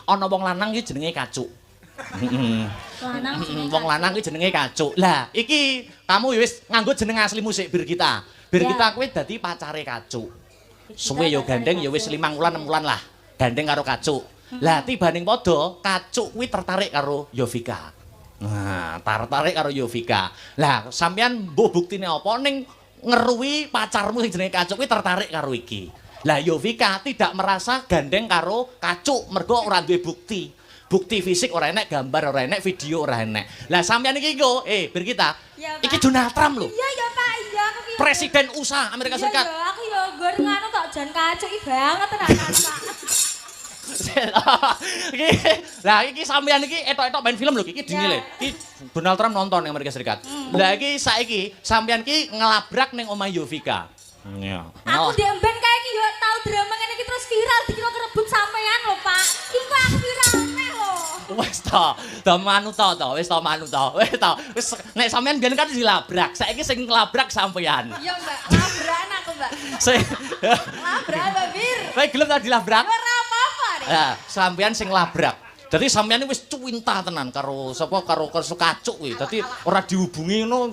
ana wong lanang iki jenenge Kacuk. Lanang Wong lanang iki jenenge Kacuk. Lah, iki kamu wis nganggo jeneng aslimu sik Birgita. Birgita kuwi dadi pacare Kacuk. Suwe yo gandeng yo wis 5 wulan 6 wulan lah. Gandeng karo Kacuk. Lah tibaning padha Kacuk kuwi tertarik karo Yovika. Nah, tertarik karo Yovika. Lah, sampean mbuh buktine apa ning ngeruwi pacarmu sing jenenge Kacuk kuwi tertarik karo iki. Lah Yovika tidak merasa gandeng karo Kacuk mergo ora duwe bukti. Bukti fisik ora enek, gambar ora enek, video ora enek. Lah sampean iki kok, Birgita. Ya, iki Donald Trump lho. Iya ya Pak, iya aku ki. Presiden USA Amerika Serikat. Iya aku ya nggon ngono tok jan Kacuk iki banget tenan Pak. Lah iki sampean iki etok-etok main film lho iki dini lho. Iki Donald Trump nonton ning Amerika Serikat. Lah iki saiki sampean iki ngelabrak ning omah Yovika. Iya. Aku demben kae iki yo tau drama ngene iki terus viral dikira kerebut sampean lho Pak. Iku aku viral neh lho. Wes ta manut ta, wis ta manut ta. Wis nek sampean biyen kan dilabrak, saiki sing ngelabrak sampean. Iya Mbak, labrakan aku Mbak. Sing Labrak Mbak Bir. kowe gelem ta dilabrak? Ora apa-apa nek. Lah, sampean sing ngelabrak. Dadi sampeyan wis cuwinta tenan karo sapa karo Kacuk kuwi. Dadi ora dihubungi ngono,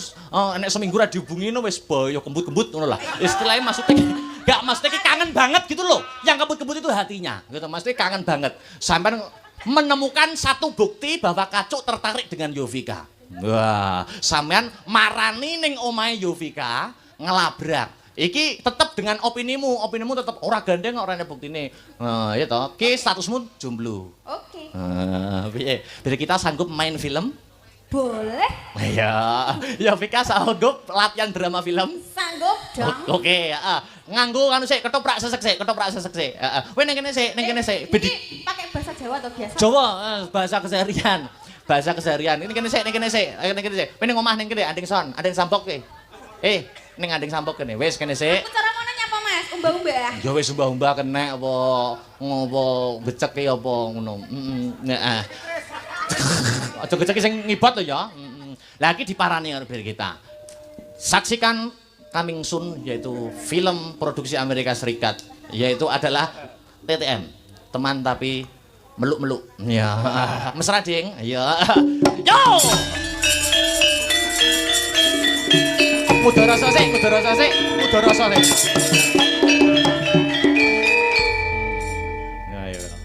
nek seminggu ora dihubungi ngono wis boyo kembut-kembut ngono lah. Istilahnya maksudnya kangen banget gitu loh. Yang kembut-kembut itu hatinya. Gitu, maksudnya kangen banget. Sampeyan menemukan satu bukti bahwa Kacuk tertarik dengan Yovika. Wah, sampeyan marani ning omahe Yovika ngelabrak. Iki tetep dengan opinimu tetep ora gandeng ora ana buktine. Ya toh, ki statusmu jomblo. Oke. Piye? Biar kita sanggup main film? Boleh. Ya, Yovika sanggup latihan drama film? Sanggup dong. Oke, heeh. Nganggo anu sik, ketoprak sesek sik. Heeh. Kowe ning kene sik, Iki pakai bahasa Jawa atau biasa? Jawa, bahasa keseharian. Bahasa keseharian. Ini kene sik. Kowe ning omah ning kene anding son, anding sampok ki. Ning anding sampok kene. Wis kene sik. Aku cara ngono nyapa Mas? Umbah-umbah. Ya wis umbah-umbah kenek apa ngopo becek ki apa ngono. Heeh. Aja becek sing ngibat lho ya. Lah iki diparani karo kita. Saksikan coming soon yaitu film produksi Amerika Serikat yaitu adalah TTM. Teman tapi meluk-meluk. Ya. Mesra ding. Ya. Yo! Kudu rasa sik. Ya.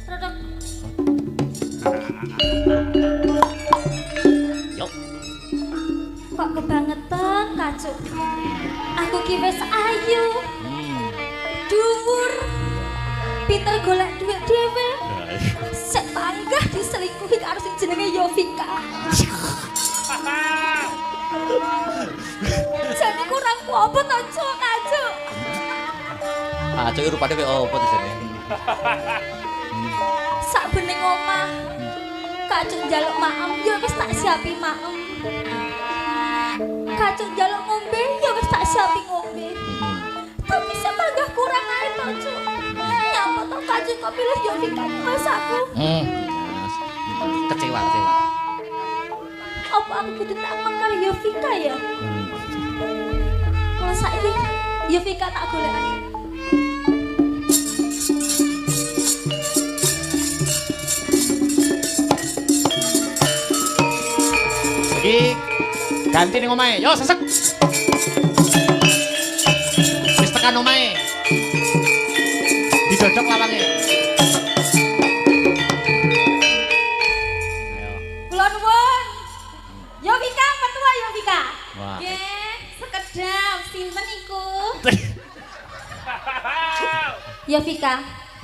Rodok. Yo. Kok kebangetan Kacuk. Aku ki wis ayu. Dhuwur. Pinter golek duit dhewe. Sek panggah diselingkuhi karo sing jenenge Yovika. Jane kurang apa to, Kacuk? Kacuk iki rupane koyo apa to jane? Sak bening omah. Kacuk njaluk maem, ya wis tak siapi maem. Kacuk njaluk ngombe, ya wis tak siapi ngombe. Tapi sepanggah kurang ae to, Cuk. Nyapa to Kacuk kok pilih Yovika mas aku? Kecewa. Apa aku kudu tak mangkal Yovika ya? Kalau saiki Yovika tak golekake. Iki ganti ning omahe. Yo sesek. Wis tekan omahe. Didodok lawange. Ayo. Kula nuwun. Yovika, petua Yovika. Wah. Nggih, sekedap sinten iku? Yovika.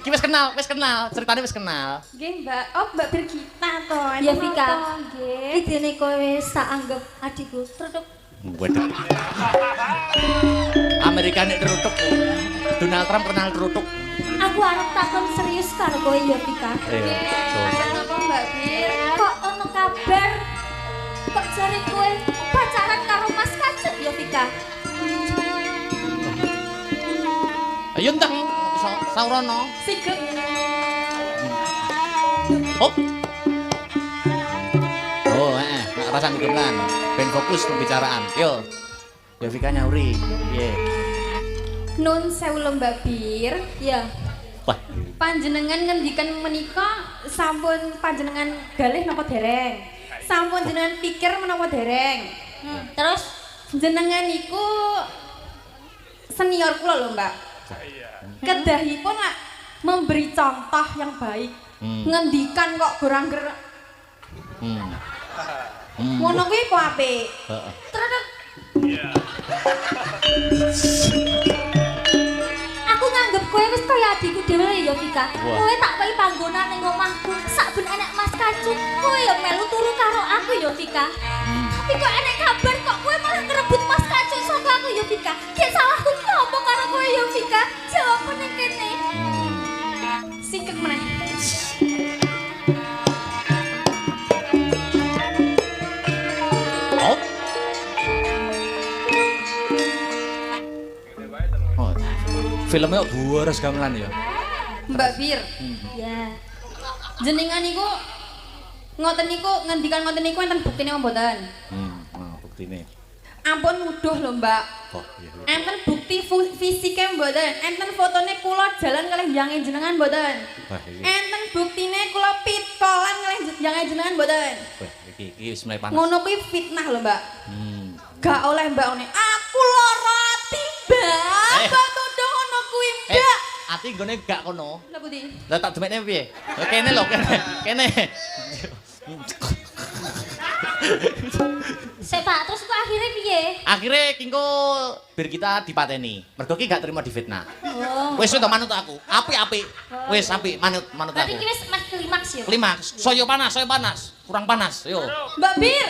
Iki wis kenal, ceritane wis kenal. Nggih, Mbak. Oh, Mbak Birgita to. Yovika. Nggih. Idene kowe sak anggap adikku. Truduk. Waduh. Amerika nek terutuk. Donald Trump kenal terutuk. Aku arep takon serius karo kowe Yovika. Iya. Napa Mbak Bir? Kok ono kabar? Kok jare kowe pacaran karo Mas Kacuk Yovika? Ayo enteng Saurono. Sigek. Hop. Oh, nggak rasa ngidungan. Ben fokus pembicaraan. Yo. Yovika nyauri. Piye? Nun sewu lho Mbak Bir. Ya. Wah. Panjenengan ngendikan menika sampun panjenengan galih napa dereng? Sampun jenengan pikir menapa dereng? Terus Jenengan iku senior kula lho, Mbak. Kedahipun lak memberi contoh yang baik. Ngendikan kok gorang gerak. Ngono kuwi ku apik. Heeh. Terus aku nganggep kowe wis kaya adikku dhewe ya Vika. Wah. Kowe tak payu panggonan ning omahku. Saben enek Mas Kacu, kowe ya melu turu karo aku ya Vika. Tapi kok enek kabar kok kowe malah ngerebut Mas Kacu saka aku ya Vika. Ki salahku ki opo karo kowe ya Vika? Jawab ning kene. sikek meneh. Oh. Oh. Filmnya kok buares gamelan ya. Mbak Bir, Ya. jenengan niku ngoten niku ngendikan ngoten niku enten buktine apa mboten? Nah, buktine. Ampun nuduh lho, Mbak. Oh, iya. Enten bukti fisike mboten? Enten fotone kula jalan kalih jange jenengan mboten? Wah, iki. Enten buktine kula pitkolan kalih jange jenengan mboten? Wah, iki wis mulai panas. Ngono kuwi fitnah lho, Mbak. Gak oleh Mbak one. Aku lara ati, Mbak. Kok tuduh ngono kuwi, Mbak? Ati nggone gak kono. Lha pundi? Lah tak demekne piye? Kene lho, kene. Kene. Pak, terus kok akhirnya piye? Akhirnya kingko bir kita dipateni. Mergo ki gak terima difitnah. Oh. Wis to manut aku. Apik-apik. Wis apik manut Berarti aku. ki wis mas klimaks ya? Klimaks. Saya panas. Kurang panas. Yo. Mbak Bir.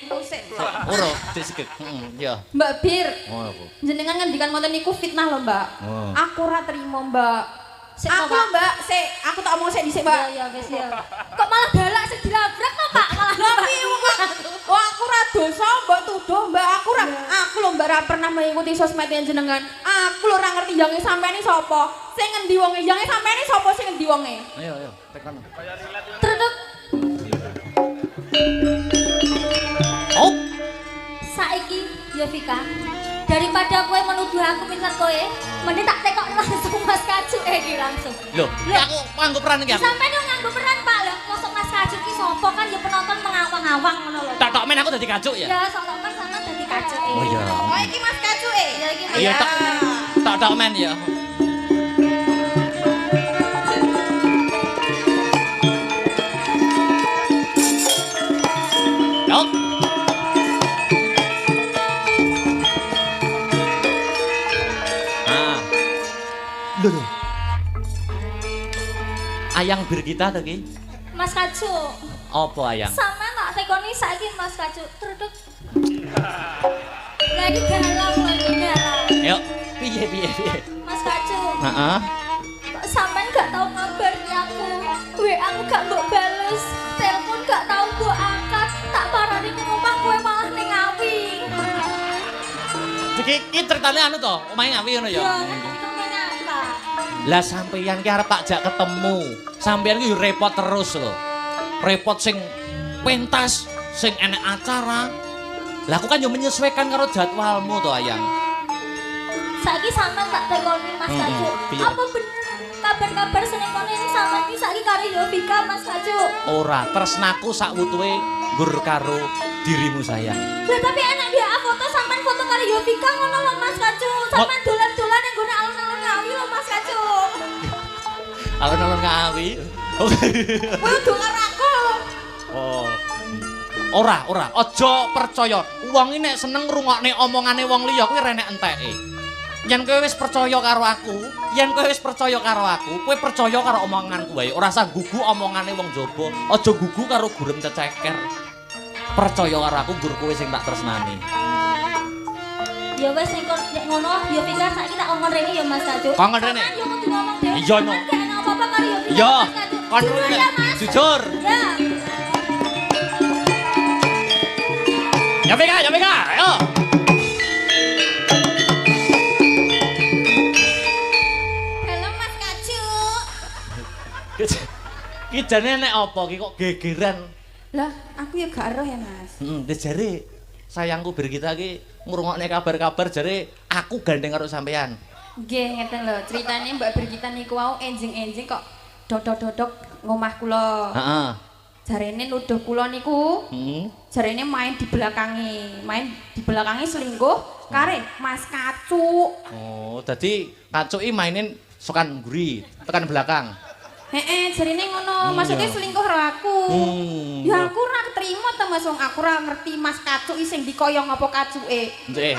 Usik. Ora, disikek. Yo. Mbak Bir. Ngono ku. Jenengan ngendikan ngoten niku fitnah lho, Mbak. Oh. Aku ora trimo, Mbak. Sik, Aku Pak. lho, Mbak, sik, aku tak omong sik dhisik, Mbak. Ya wis ya. Kok malah galak sing dilabrak to, Pak? Malah Tapi wong aku ora dosa mbok tuduh, Mbak. Aku lho Mbak ora pernah mengikuti sosmed jenengan. Aku lho ora ngerti yange sampeyan iki sapa. Sing ngendi wonge? Yange sampeyan iki sapa sing ngendi wonge? Ayo, tekan. Truduk. Oh. Saiki ya Vika. Daripada kowe menuduh aku pinter kowe, mending tak tekok langsung Mas Kacu iki langsung. Loh, aku nganggo peran iki aku. Sampeyan yo nganggo peran, Pak. Lah kosok Mas Kacu ki sapa kan ya penonton mengawang-awang ngono lho. Tak men aku dadi kacuk ya. Ya sok men sampean dadi Kacu. Oh iya. Oh iki Mas Kacuke. Ya iki Iya tak men ya. Yo. Lho. Ayang bir kita to ki? Mas Kacu. Apa ayang? Sampeyan tak tekoni saiki Mas Kacu. Truduk. Lagi galau, lagi galau. Ayo, piye. Mas Kacu. Heeh. Kok sampean gak tau ngabari aku? WA aku gak mbok bales. Telepon gak tau mbok angkat. Tak parani ning omah kowe malah ning ngawi. Iki ceritane anu to, omahe ngawi ngono ya. Ya, ngerti kene apa? Lah sampeyan ki arep tak jak ketemu. Sampeyan ki yo repot terus lho. Repot sing pentas, sing enek acara. Lah aku kan yo menyesuaikan karo jadwalmu to, Ayang. Saiki sampean tak tekoni Mas Kacu. piye? Apa bener kabar-kabar seneng kono ini sampean iki saiki karo Yovika Mas Kacu? Ora, tresnaku sak wutuhe nggur karo dirimu sayang. Lah tapi enak dia foto sampean foto karo Yovika ngono lho Mas Kacu. Sampean dolan-dolan ning gone alun-alun ngawi lho Mas Kacu. Alon-alon ngawi. Kowe udah karo aku. Oh. Ora, aja percaya. Wong iki nek seneng ngrungokne omongane wong liya kuwi renek enteke. Yen kowe wis percaya karo aku, kowe percaya karo omonganku wae. Ora usah gugu omongane wong jaba. Aja gugu karo gurem ceceker. Percaya karo aku, gur kowe sing tak tresnani. Ya wis nek ngono Yovika saiki tak ngomong rene ya Mas Kacu. Kongkon rene? Sampean yo kudu ngomong dhewe. Iya, no. Gak enak apa-apa karo Yovika. Iya, Mas Kacu. kon Jujur rene. ya, Mas. Jujur. Ya. Ya Vika, ayo. Halo Mas Kacu. Ki jane nek apa ki kok gegeran. Lah, aku ya gak eroh ya, Mas. Jare sayangku bir kita ki ngrungokne kabar-kabar jare aku gandeng karo sampean. Nggih, ngeten lho, ceritane Mbak Brigita niku wau enjing-enjing kok dodok-dodok ngomah kula. Heeh. Jarene nuduh kula niku, jarene main di belakangnya selingkuh kare Mas Kacuk. Oh, dadi kacuki mainin sokan guri, tekan belakang. Heeh, jarene ngono, maksudnya Iya. selingkuh karo aku. Ya aku ora ketrima ta Mas, wong aku ora ngerti Mas Kacuk sing dikoyong apa kacuke. Nggih.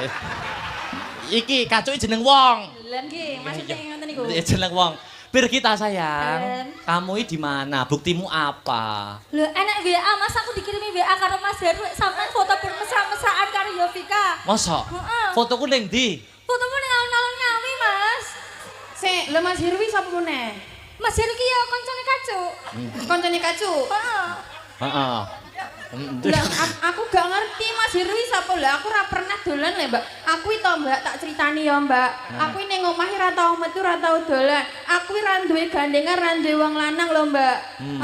Iki kacuki jeneng wong. Lah nggih, maksudnya ngoten niku. Iya, jeneng wong. Birgita sayang, Em. kamu ini di mana? Buktimu apa? Lho, enak WA Mas, aku dikirimi WA karo Mas Heru sampean foto bermesra-mesraan karo Yovika. Masa? Heeh. Fotoku ning ndi? Fotomu ning alun-alun Ngawi, Mas. Sik, lho Mas Hirwi sapa meneh? Mas Heru ki ya koncone Kacuk. Koncone Kacuk. Heeh. Heeh. Lah aku gak ngerti Mas Hirwi sapa lho, aku ora pernah dolan lho, Mbak. Aku to Mbak tak critani ya, Mbak. Aku ning omah ora tau metu, ora tau dolan. Aku ora duwe gandengan, ora duwe wong lanang lho, Mbak.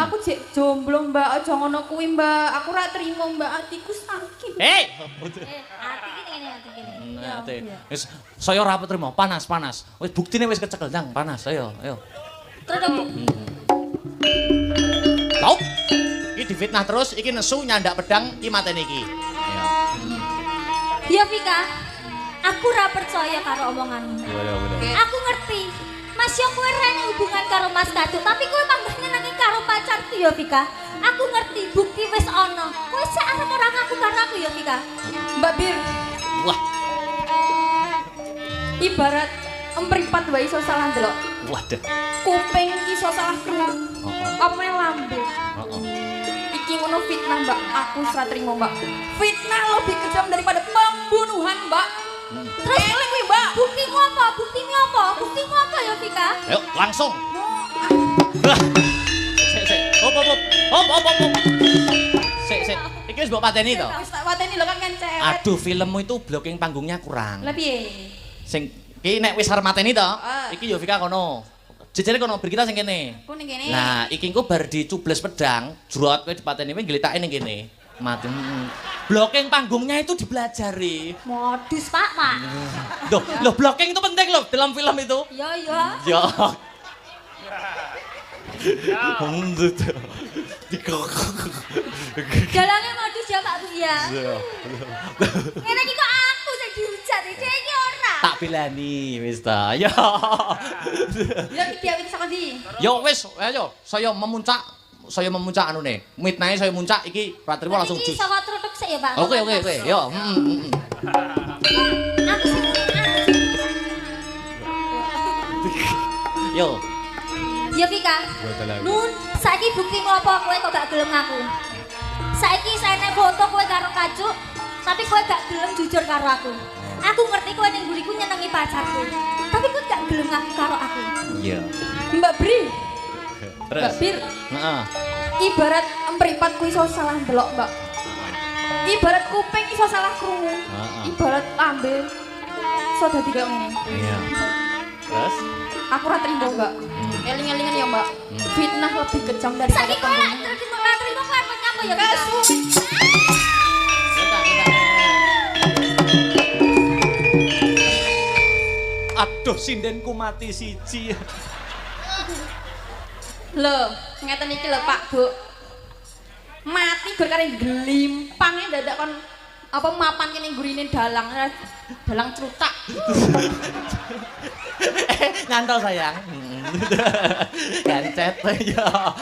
Aku jek jomblo, Mbak. Aja ngono kuwi, Mbak. Aku ora trimo, Mbak. Atiku sakit. Hati ki ngene hati kene. Ate. Wis saya ora trimo, panas. Wis buktine wis kecekel nang, panas. Ayo. Terus Stop. Iki difitnah terus, iki nesu nyandak pedang iki mateni iki. Ayo. Yovika, aku ora percaya karo omonganmu. Aku ngerti. Mas yo kowe rene hubungan karo Mas Kacuk, tapi kowe tambah nyenengi karo pacarku Yovika. Aku ngerti, bukti wis ana. Kowe sik arep ora ngaku karo aku Yovika. Mbak Bir, Wah, ibarat empripat wae iso salah ndelok. waduh. Kuping iso salah krungu. Apa meneh lambe. Heeh. Iki ngono fitnah, Mbak. Aku ora trimo, Mbak. Fitnah lebih kejam daripada pembunuhan, Mbak. Terus Eling kuwi, Mbak. buktimu apa? Buktimu apa? Buktimu apa Yovika? Ayo langsung. Sik. Hop. Sik. Iki wis mbok pateni to. Wis tak wateni lho kan cewek. Aduh, filmmu itu blocking panggungnya kurang. Lah piye? Sing iki nek wis arep mateni to, Ah. iki Yovika kono. Jejere kono Birgita sing kene. Ku ning kene. Nah, iki engko bar dicubles pedang, jrot kowe dipateni kowe nglitake ning kene. Mati. Blocking panggungnya itu dipelajari. Modus Pak, Mak. Loh, blocking itu penting loh dalam film itu. Ya. Ya. Mundut. Dalange modus ya Pak Bu ya. Ngene iki kok aku sing dihujat, iki ora. Tak bilani wis ta. Ya. Ya iki diawiti saka ndi? Yo wis, ayo saya memuncak anune. Midnight saya muncak iki Pratriwa langsung Iki jus. saka trutuk sik ya Pak. Oke. Yo. Aku sing Yo. Ya Vika. Nun, saiki buktimu apa kowe kok gak gelem ngaku? Saiki saya nek foto kowe karo Kacuk, tapi kowe gak gelem jujur karo aku. Aku ngerti kowe ning mburiku nyenengi pacarku, tapi kowe gak gelem ngaku karo aku. Iya. Mbak Bri. Terus. Mbak Bir, Heeh. ibarat empripat ku iso salah ndelok, Mbak. Ibarat kuping iso salah krungu. Heeh. Ibarat lambe iso dadi kaya ngene. Iya. Terus? Aku ora trimo, Mbak. Eling-elingan ya, Mbak. Fitnah lebih kejam dari Saiki kowe lak terima kowe arep nyapa ya Vika? Aduh, sindenku mati siji. Loh, ngeten iki lho, Pak, Bu. Mati gur kare glimpange dadak kon apa mapan kene gurine dalang trutak. Nyantol sayang. Gancet ya.